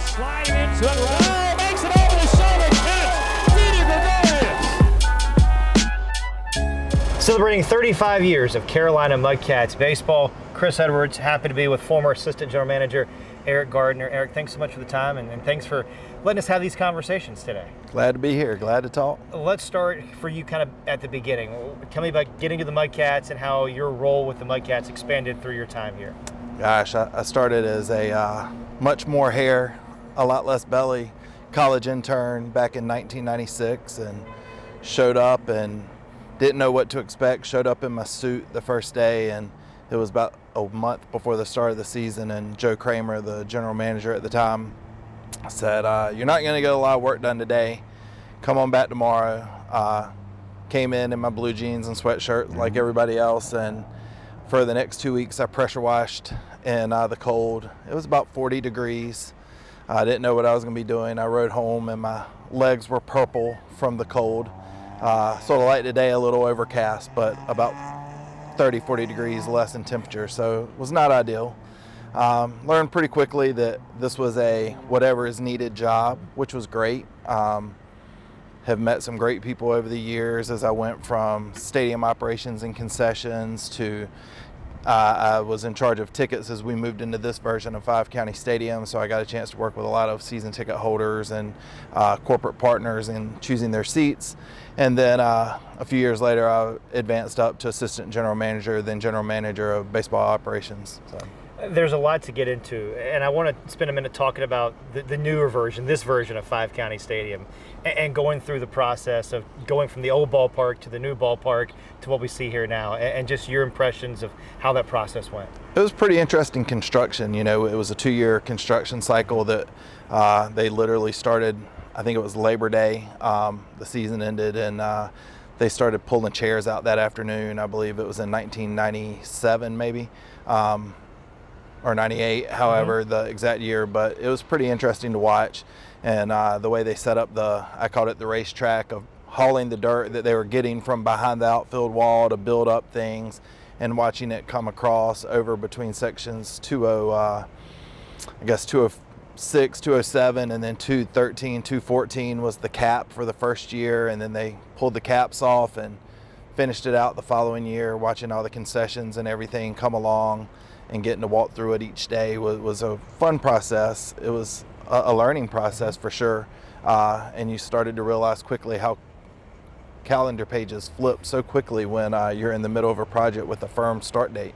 sliding into it. Oh, makes it over the shoulder. Catch. Didi Gregorius. Celebrating 35 years of Carolina Mudcats baseball, Chris Edwards, happy to be with former assistant general manager Eric Gardner. Eric, thanks so much for the time, and thanks for letting us have these conversations today. Glad to be here. Glad to talk. Let's start for you kind of at the beginning. Tell me about getting to the Mudcats and how your role with the Mudcats expanded through your time here. Gosh, I started as a much more hair, a lot less belly college intern back in 1996, and showed up and didn't know what to expect. Showed up in my suit the first day, and it was about a month before the start of the season, and Joe Kramer, the general manager at the time, said, you're not going to get a lot of work done today. Come on back tomorrow. Came in my blue jeans and sweatshirt like everybody else, and for the next 2 weeks I pressure washed in the cold. It was about 40 degrees. I didn't know what I was going to be doing. I rode home and my legs were purple from the cold. Sort of like today, a little overcast, but about 30, 40 degrees less in temperature, so it was not ideal. Learned pretty quickly that this was a whatever is needed job, which was great. Have met some great people over the years as I went from stadium operations and concessions to I was in charge of tickets as we moved into this version of 5 County Stadium, so I got a chance to work with a lot of season ticket holders and corporate partners in choosing their seats. And then a few years later, I advanced up to assistant general manager, then general manager of baseball operations. So. There's a lot to get into, and I want to spend a minute talking about the newer version, this version of 5 County Stadium, and going through the process of going from the old ballpark to the new ballpark to what we see here now, and just your impressions of how that process went. It was pretty interesting construction. You know, it was a 2-year construction cycle that they literally started, I think it was Labor Day, the season ended, and they started pulling chairs out that afternoon. I believe it was in 1997 maybe. Or 98, however, the exact year, but it was pretty interesting to watch. And the way they set up I called it the racetrack, of hauling the dirt that they were getting from behind the outfield wall to build up things, and watching it come across over between sections 206, 207, and then 213, 214 was the cap for the first year, and then they pulled the caps off and finished it out the following year, watching all the concessions and everything come along. And getting to walk through it each day was a fun process. It was a learning process for sure. And you started to realize quickly how calendar pages flip so quickly when you're in the middle of a project with a firm start date.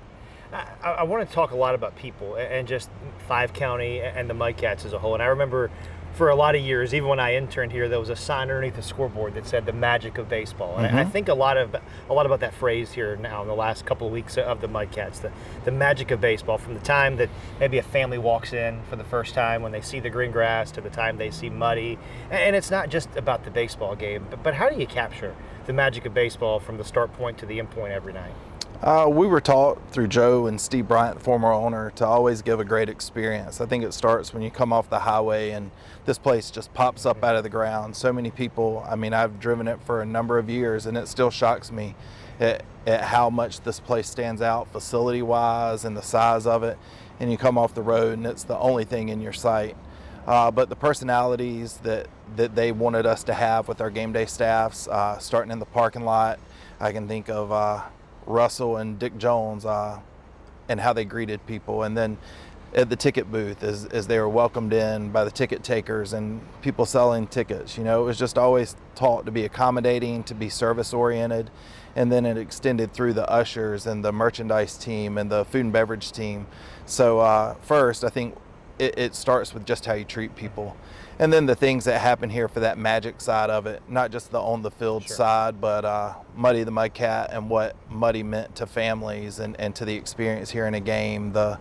I want to talk a lot about people and just 5 County and the Mudcats as a whole. And I remember for a lot of years, even when I interned here, there was a sign underneath the scoreboard that said the magic of baseball. And I think a lot about that phrase here now in the last couple of weeks of the Mudcats, the magic of baseball, from the time that maybe a family walks in for the first time when they see the green grass to the time they see muddy. And it's not just about the baseball game, but how do you capture the magic of baseball from the start point to the end point every night? We were taught through Joe and Steve Bryant, the former owner, to always give a great experience. I think it starts when you come off the highway and this place just pops up out of the ground. So many people, I mean, I've driven it for a number of years, and it still shocks me at how much this place stands out facility-wise and the size of it. And you come off the road and it's the only thing in your sight. But the personalities that they wanted us to have with our game day staffs, starting in the parking lot, I can think of Russell and Dick Jones and how they greeted people, and then at the ticket booth as they were welcomed in by the ticket takers and people selling tickets. You know, it was just always taught to be accommodating, to be service oriented, and then it extended through the ushers and the merchandise team and the food and beverage team. So first, I think it starts with just how you treat people. And then the things that happen here for that magic side of it, not just the on the field side, but Muddy the Mudcat and what Muddy meant to families and to the experience here in a game, the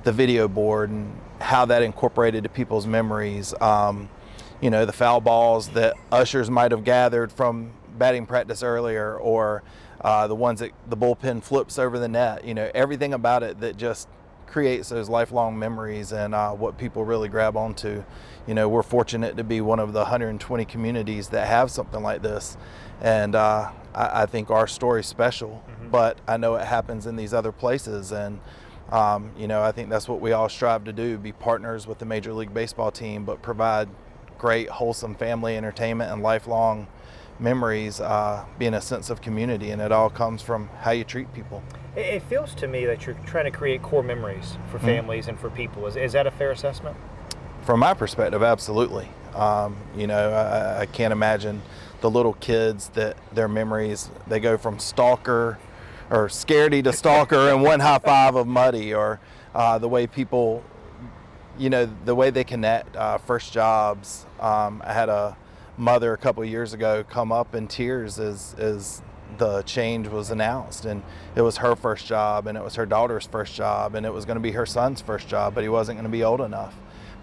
video board and how that incorporated to people's memories. You know, the foul balls that ushers might have gathered from batting practice earlier, or the ones that the bullpen flips over the net, you know, everything about it that just creates those lifelong memories and what people really grab onto. You know, we're fortunate to be one of the 120 communities that have something like this, and I think our story's special, but I know it happens in these other places, and I think that's what we all strive to do, be partners with the Major League Baseball team, but provide great, wholesome family entertainment and lifelong memories, being a sense of community, and it all comes from how you treat people. It feels to me that you're trying to create core memories for families and for people. Is that a fair assessment? From my perspective, absolutely. I can't imagine the little kids that their memories, they go from stalker or scaredy to stalker and one high five of muddy, or the way people, the way they connect, first jobs. I had a mother a couple of years ago come up in tears as the change was announced, and it was her first job, and it was her daughter's first job, and it was going to be her son's first job, but he wasn't going to be old enough.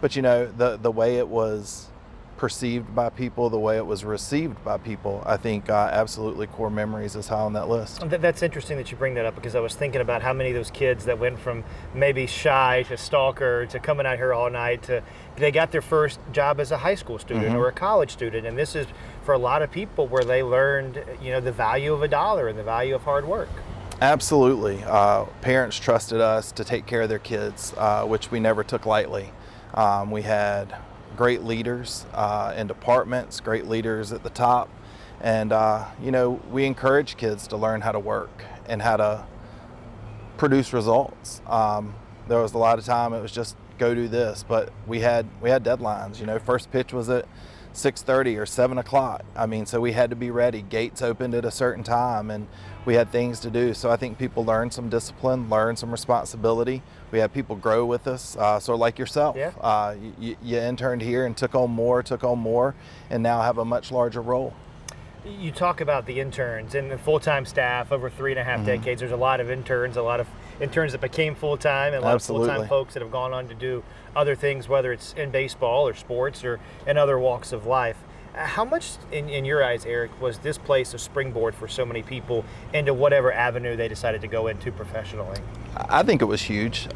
But the way it was perceived by people, the way it was received by people, I think absolutely core memories is high on that list. That's interesting that you bring that up, because I was thinking about how many of those kids that went from maybe shy to stalker to coming out here all night to they got their first job as a high school student or a college student, and this is for a lot of people where they learned the value of a dollar and the value of hard work. Absolutely. Parents trusted us to take care of their kids, which we never took lightly. We had great leaders in departments, great leaders at the top, and we encourage kids to learn how to work and how to produce results. There was a lot of time it was just go do this, but we had deadlines. First pitch was at 6:30 or 7 o'clock. So we had to be ready. Gates opened at a certain time, and we had things to do. So I think people learned some discipline, learned some responsibility. We had people grow with us, so like yourself. Yeah. You interned here and took on more, and now have a much larger role. You talk about the interns and the full-time staff over 3.5 decades. There's a lot of interns that became full-time, and a lot of full-time folks that have gone on to do other things, whether it's in baseball or sports or in other walks of life. How much, in your eyes, Eric, was this place a springboard for so many people into whatever avenue they decided to go into professionally? I think it was huge.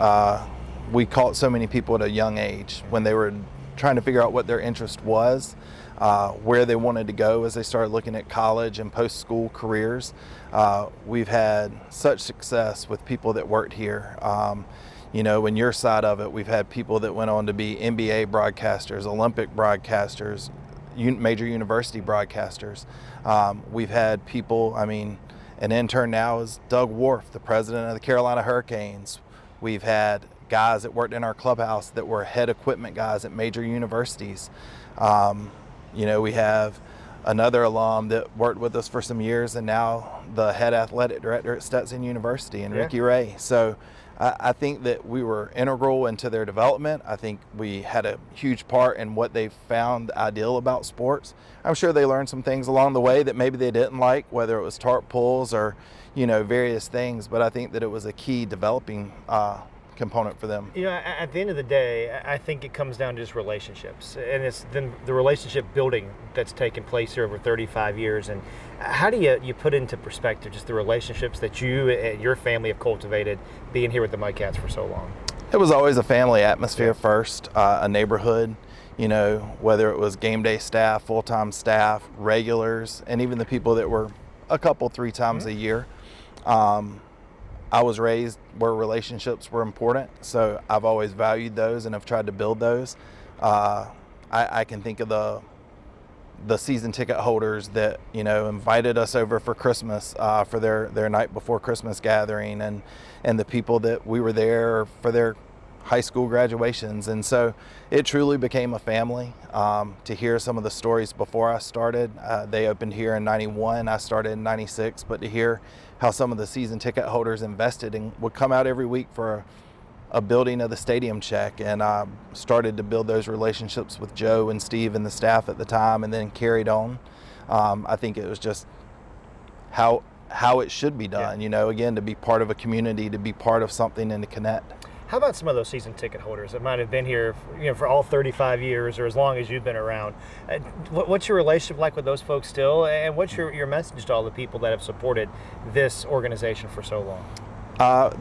We caught so many people at a young age when they were trying to figure out what their interest was, where they wanted to go as they started looking at college and post-school careers. We've had such success with people that worked here. In your side of it, we've had people that went on to be NBA broadcasters, Olympic broadcasters, major university broadcasters. We've had people, an intern now is Doug Wharf, the president of the Carolina Hurricanes. We've had guys that worked in our clubhouse that were head equipment guys at major universities. We have another alum that worked with us for some years and now the head athletic director at Stetson University, and Ricky Ray. So I think that we were integral into their development. I think we had a huge part in what they found ideal about sports. I'm sure they learned some things along the way that maybe they didn't like, whether it was tarp pulls or, various things, but I think that it was a key developing component for them. At the end of the day, I think it comes down to just relationships, and it's then the relationship building that's taken place here over 35 years. And how do you put into perspective just the relationships that you and your family have cultivated being here with the Mudcats for so long? It was always a family atmosphere first, a neighborhood, whether it was game day staff, full-time staff, regulars, and even the people that were a couple, 3 times a year. I was raised where relationships were important, so I've always valued those and have tried to build those. I can think of the season ticket holders that invited us over for Christmas for their night before Christmas gathering, and the people that we were there for their high school graduations, and so it truly became a family. To hear some of the stories before I started, they opened here in '91, I started in '96, but to hear how some of the season ticket holders invested and would come out every week for a building of the stadium check, and started to build those relationships with Joe and Steve and the staff at the time, and then carried on. I think it was just how it should be done, again, to be part of a community, to be part of something and to connect. How about some of those season ticket holders that might have been here, for all 35 years or as long as you've been around? What's your relationship like with those folks still, and what's your message to all the people that have supported this organization for so long?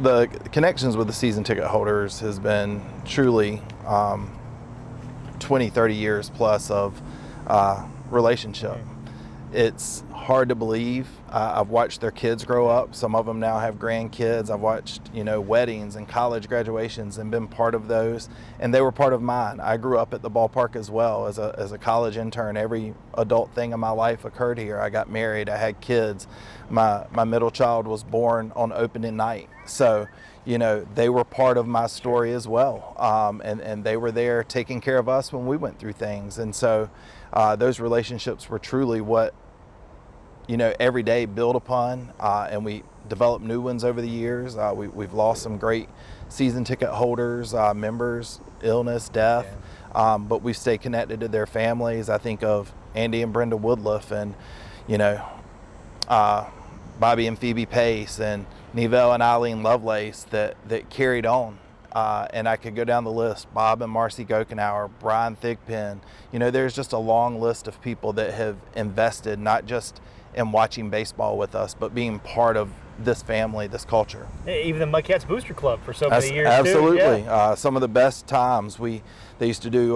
The connections with the season ticket holders has been truly 20, 30 years plus of relationship. It's hard to believe. I've watched their kids grow up. Some of them now have grandkids. I've watched, weddings and college graduations and been part of those, and they were part of mine. I grew up at the ballpark as well as a college intern. Every adult thing in my life occurred here. I got married. I had kids. My middle child was born on opening night. So, they were part of my story as well, and they were there taking care of us when we went through things. And so those relationships were truly what, every day build upon, and we developed new ones over the years. We've lost some great season ticket holders, members, illness, death, but we've stayed connected to their families. I think of Andy and Brenda Woodliff, and, Bobby and Phoebe Pace, and Neville and Eileen Lovelace that carried on. And I could go down the list. Bob and Marcy Gokenauer, Brian Thigpen. There's just a long list of people that have invested not just in watching baseball with us, but being part of this family, this culture. Even the Mudcats Booster Club for so many years. Absolutely. Too. Yeah. Some of the best times. They used to do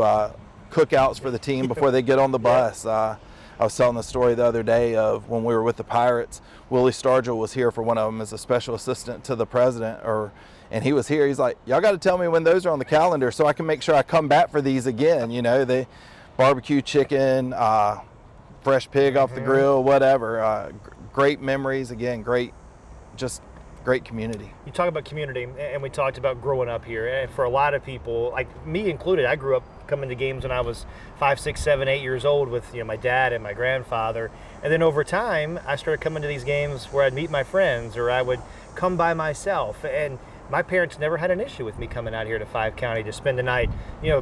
cookouts for the team before they get on the bus. I was telling the story the other day of when we were with the Pirates. Willie Stargell was here for one of them as a special assistant to the president, and he was here. He's like, y'all got to tell me when those are on the calendar so I can make sure I come back for these again. They barbecue chicken, fresh pig off the grill, whatever. Great memories. Again, great community. You talk about community, and we talked about growing up here. And for a lot of people, like me included, I grew up coming to games when I was 5, 6, 7, 8 years old with my dad and my grandfather. And then over time, I started coming to these games where I'd meet my friends, or I would come by myself. And my parents never had an issue with me coming out here to Five County to spend the night,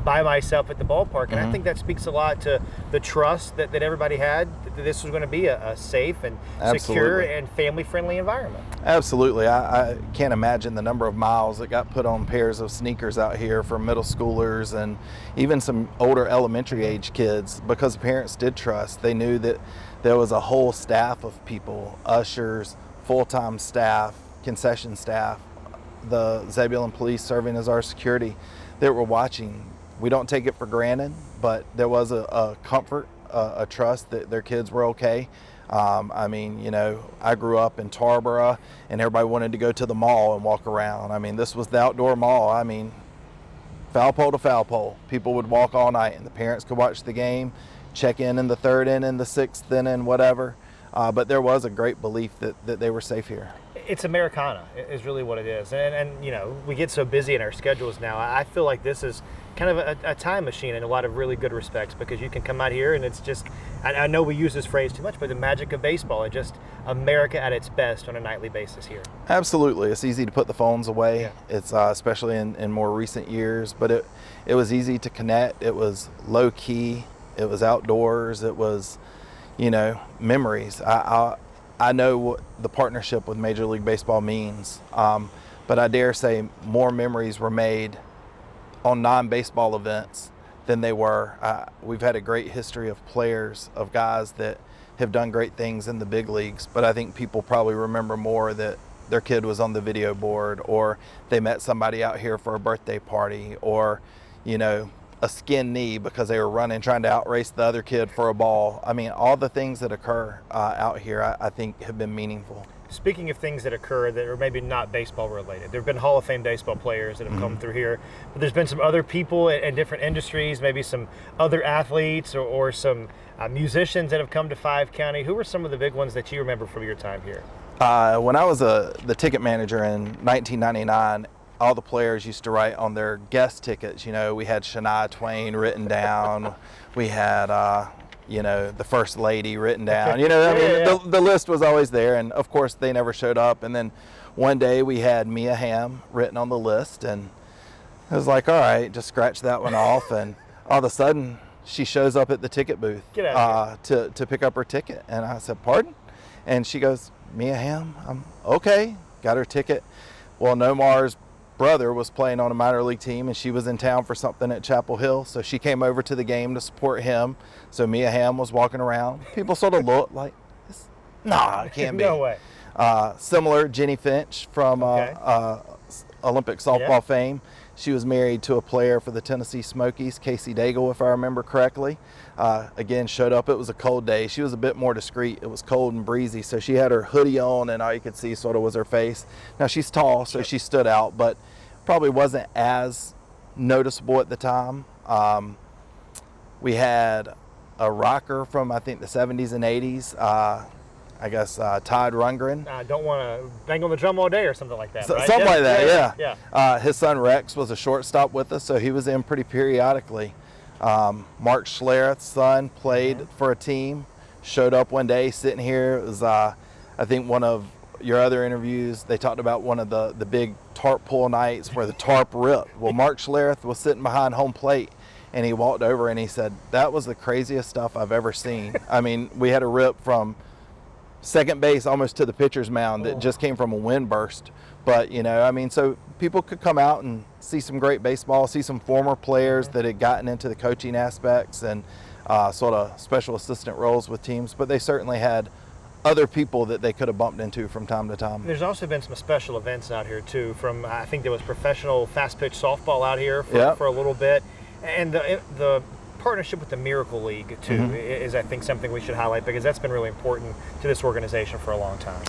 by myself at the ballpark. And I think that speaks a lot to the trust that everybody had, that this was going to be a safe and secure and family-friendly environment. Absolutely. I can't imagine the number of miles that got put on pairs of sneakers out here for middle schoolers and even some older elementary age kids, because parents did trust. They knew that there was a whole staff of people, ushers, full-time staff, concession staff, the Zebulon police serving as our security, that were watching. We don't take it for granted, but there was a comfort, a trust that their kids were okay. I grew up in Tarboro, and everybody wanted to go to the mall and walk around. This was the outdoor mall. Foul pole to foul pole. People would walk all night, and the parents could watch the game, check in the third inning, the sixth inning, whatever. But there was a great belief that they were safe here. It's Americana is really what it is. And we get so busy in our schedules now. I feel like this is kind of a time machine in a lot of really good respects, because you can come out here and it's just, I know we use this phrase too much, but the magic of baseball, it's just America at its best on a nightly basis here. Absolutely. It's easy to put the phones away. Yeah. It's especially in more recent years, but it was easy to connect. It was low key. It was outdoors. It was, memories. I know what the partnership with Major League Baseball means, but I dare say more memories were made on non-baseball events than they were. We've had a great history of players, of guys that have done great things in the big leagues, but I think people probably remember more that their kid was on the video board, or they met somebody out here for a birthday party, or, a skinned knee because they were running, trying to outrace the other kid for a ball. All the things that occur out here, I think, have been meaningful. Speaking of things that occur that are maybe not baseball related, there have been Hall of Fame baseball players that have come through here, but there's been some other people in different industries, maybe some other athletes or some musicians that have come to Five County. Who were some of the big ones that you remember from your time here? When I was the ticket manager in 1999, all the players used to write on their guest tickets. We had Shania Twain written down. We had, the First Lady written down. The list was always there. And of course, they never showed up. And then one day we had Mia Hamm written on the list. And it was like, all right, just scratch that one off. And all of a sudden, she shows up at the ticket booth to pick up her ticket. And I said, pardon? And she goes, Mia Hamm? I'm okay. Got her ticket. Well, Nomar's brother was playing on a minor league team, and she was in town for something at Chapel Hill, so she came over to the game to support him. So Mia Hamm was walking around. People sort of looked like, nah, it can't be. No way. Similar, Jenny Finch from Olympic softball fame. She was married to a player for the Tennessee Smokies, Casey Daigle, if I remember correctly. Again, showed up. It was a cold day. She was a bit more discreet. It was cold and breezy, so she had her hoodie on, and all you could see sort of was her face. Now, she's tall, so she stood out, but probably wasn't as noticeable at the time. We had a rocker from, I think, the 70s and 80s. I guess Todd Rundgren. I don't want to bang on the drum all day or something like that, right? Something like that, yeah. His son Rex was a shortstop with us, so he was in pretty periodically. Mark Schlereth's son played for a team, showed up one day sitting here. It was, I think, one of your other interviews, they talked about one of the big tarp pull nights where the tarp ripped. Well, Mark Schlereth was sitting behind home plate, and he walked over and he said, that was the craziest stuff I've ever seen. I mean, we had a rip from second base almost to the pitcher's mound that just came from a wind burst. But, you know, I mean, so people could come out and see some great baseball, see some former players that had gotten into the coaching aspects and sort of special assistant roles with teams, but they certainly had other people that they could have bumped into from time to time. There's also been some special events out here too. From I think there was professional fast pitch softball out here for a little bit, and the partnership with the Miracle League too is, I think, something we should highlight because that's been really important to this organization for a long time.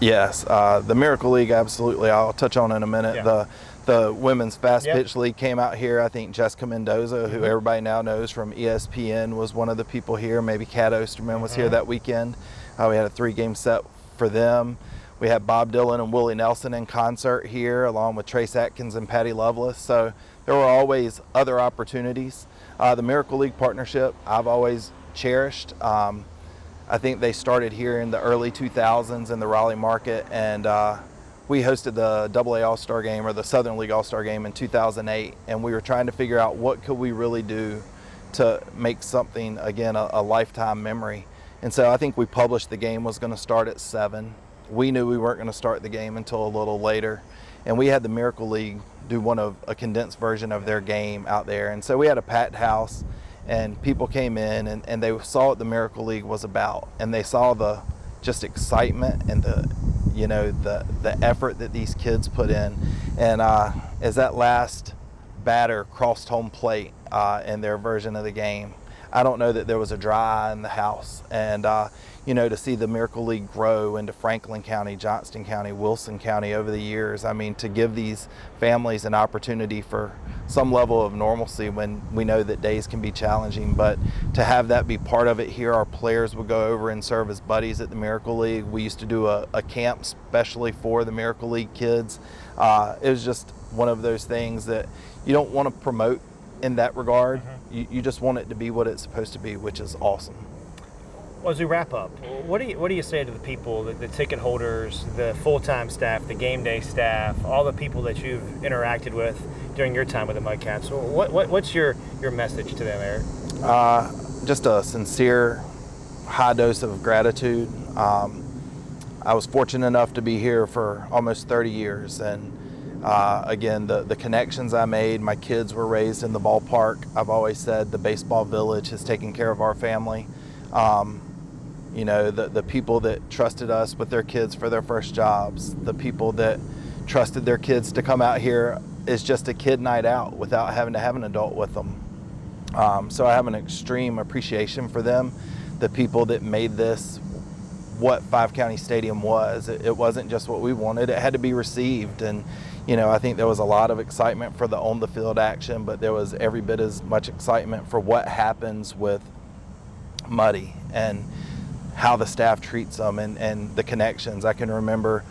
Yes, the Miracle League, absolutely. I'll touch on in a minute. Yeah. The Women's Fast Pitch League came out here. I think Jessica Mendoza, who everybody now knows from ESPN, was one of the people here. Maybe Kat Osterman was here that weekend. We had a 3-game set for them. We had Bob Dylan and Willie Nelson in concert here, along with Trace Atkins and Patty Loveless. So there were always other opportunities. The Miracle League partnership, I've always cherished. I think they started here in the early 2000s in the Raleigh market, and we hosted the AA All-Star Game, or the Southern League All-Star Game, in 2008, and we were trying to figure out what could we really do to make something, again, a lifetime memory. And so I think we published the game was going to start at 7. We knew we weren't going to start the game until a little later, and we had the Miracle League do a condensed version of their game out there. And so we had a packed house, and people came in and they saw what the Miracle League was about, and they saw the just excitement and the effort that these kids put in. And as that last batter crossed home plate in their version of the game, I don't know that there was a dry eye in the house. And to see the Miracle League grow into Franklin County, Johnston County, Wilson County over the years, I mean, to give these families an opportunity for some level of normalcy when we know that days can be challenging, but to have that be part of it here. Our players would go over and serve as buddies at the Miracle League. We used to do a camp specially for the Miracle League kids. It was just one of those things that you don't want to promote in that regard. You just want it to be what it's supposed to be, which is awesome. Well, as we wrap up, what do you say to the people, the ticket holders, the full-time staff, the game day staff, all the people that you've interacted with during your time with the Mudcats? What's your message to them, Eric? Just a sincere, high dose of gratitude. I was fortunate enough to be here for almost 30 years, and again, the connections I made, my kids were raised in the ballpark. I've always said the baseball village has taken care of our family. The people that trusted us with their kids for their first jobs, the people that trusted their kids to come out here is just a kid night out without having to have an adult with them. So I have an extreme appreciation for them, the people that made this what Five County Stadium was. It wasn't just what we wanted, it had to be received. And I think there was a lot of excitement for the on-the-field action, but there was every bit as much excitement for what happens with Muddy and how the staff treats them and the connections. I can remember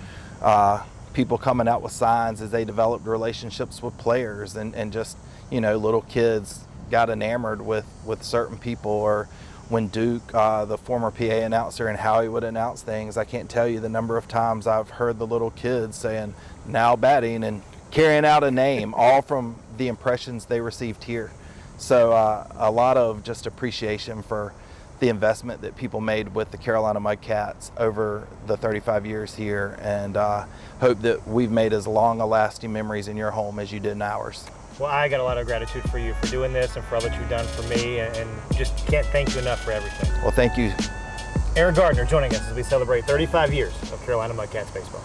people coming out with signs as they developed relationships with players and just, little kids got enamored with certain people. Or when Duke, the former PA announcer, and how he would announce things, I can't tell you the number of times I've heard the little kids saying, "Now batting," and carrying out a name, all from the impressions they received here. So a lot of just appreciation for the investment that people made with the Carolina Mudcats over the 35 years here, and hope that we've made as long a lasting memories in your home as you did in ours. Well, I got a lot of gratitude for you for doing this and for all that you've done for me, and just can't thank you enough for everything. Well, thank you. Eric Gardner joining us as we celebrate 35 years of Carolina Mudcats baseball.